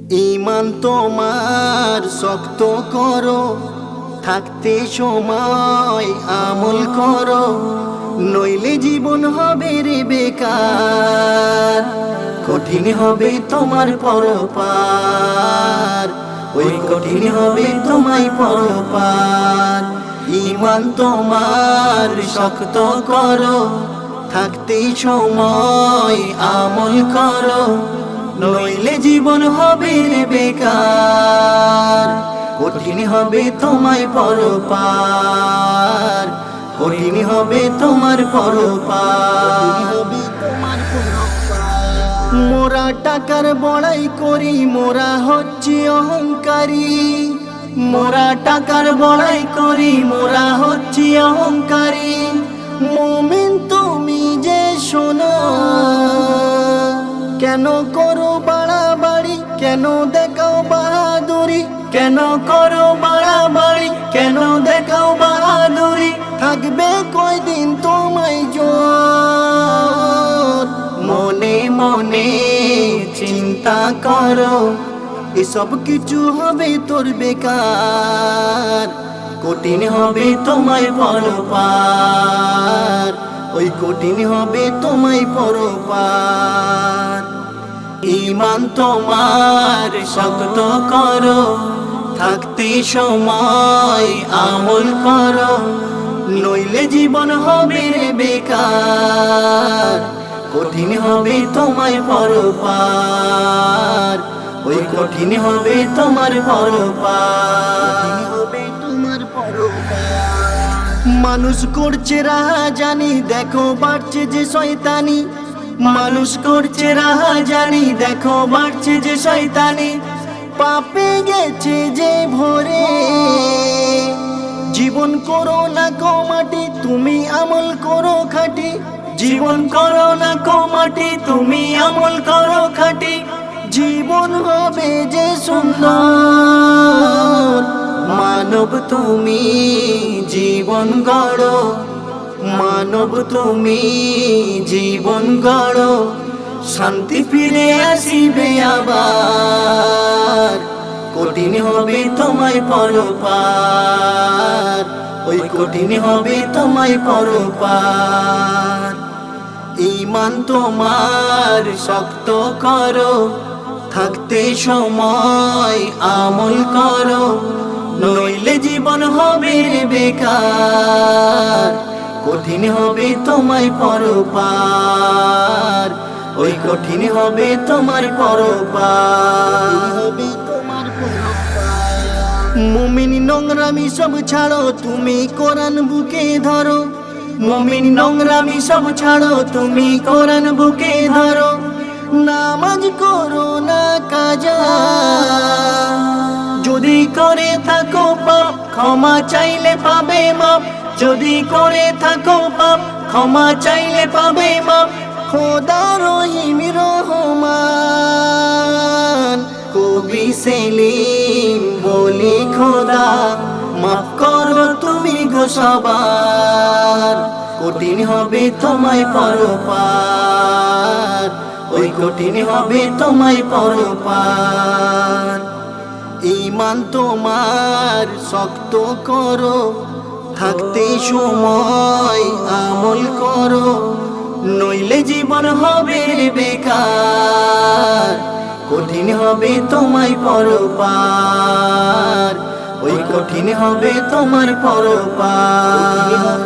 ঈমান তোমার শক্ত করো, থাকতে সময় আমল করো, নইলে জীবন হবে রে বেকার। কঠিন হবে তোমার পরপার, ওই কঠিন হবে তোমায় পরপার। ঈমান তোমার শক্ত করো, থাকতে সময় আমল করো, নইলে জীবন হবে রে বেকার। কঠিন হবে তোমায় পরপার, কঠিন হবে তোমার পরপার। মোরা টাকার বড়াই করি, মোরা হচ্ছে অহংকারী। মোরা টাকার বড়াই করি, মোরা হচ্ছে অহংকারী। মুমিন তুমি যে শোনো, কেন করো বাড়াবাড়ি, কেন দেখাও বাহাদুরি, কেন করো বাড়াবাড়ি, কেন দেখাও বাহাদুরি। থাকবে কয়দিন তোমায় জোর, মনে মনে চিন্তা করো, এসব কিছু হবে তোর বেকার। কঠিন হবে তোমায় পরপার, ওই কঠিন হবে তোমায় পরপার। ঈমান তোমার শক্ত করো, থাকতে সময় আমল করো, নইলে জীবন হবে রে বেকার। কঠিন হবে তোমায় পরপার, ওই কঠিন হবে তোমার পরপার। মানুষ করছে রাহাজানি, দেখো বাড়ছে যে শয়তানি। মানুষ করছে রাহাজানি, দেখো বাড়ছে যে শয়তানি। পাপে গেছে যে ভরে, জীবন করো না কমাটি, তুমি আমল করো খাটি। জীবন করো না কমাটি, তুমি আমল করো খাটি। জীবন হবে যে সুন্দর, মানব তুমি জীবন গড়ো, মানব তুমি জীবন গড়ো। শান্তি ফিরে আসিবে আবার, কঠিন হবে তোমায় পরপার, ওই কঠিন হবে তোমায় পরপার। ঈমান তোমার শক্ত করো, থাকতে সময় আমল করো, নইলে জীবন হবে রে বেকার। কঠিন হবে তোমায় পরপার, ওই কঠিন হবে তোমার পরপার। মুমিন নোংরামি সব ছাড়ো, তুমি কোরআন বুকে ধরো। মুমিন নোংরামি সব ছাড়ো, তুমি কোরআন বুকে ধরো। নামাজ করো না কাজা, যদি করে থাকো পাপ ক্ষমা চাইলে পাবে মাপ। যদি করে থাকো পাপ ক্ষমা চাইলে পাবে মাপ। খোদা রহিম রহমান, কবি সেলিম বলি খোদা, মাফ করো তুমি গো সবার। কঠিন হবে তোমায় পরপার, ওই কঠিন হবে তোমায় পরপার। ঈমান তোমার শক্ত করো, থাকতে সময় আমল করো, নইলে জীবন হবে বেকার। কঠিন হবে তোমায় পরপার, ওই কঠিন হবে তোমার পরপার।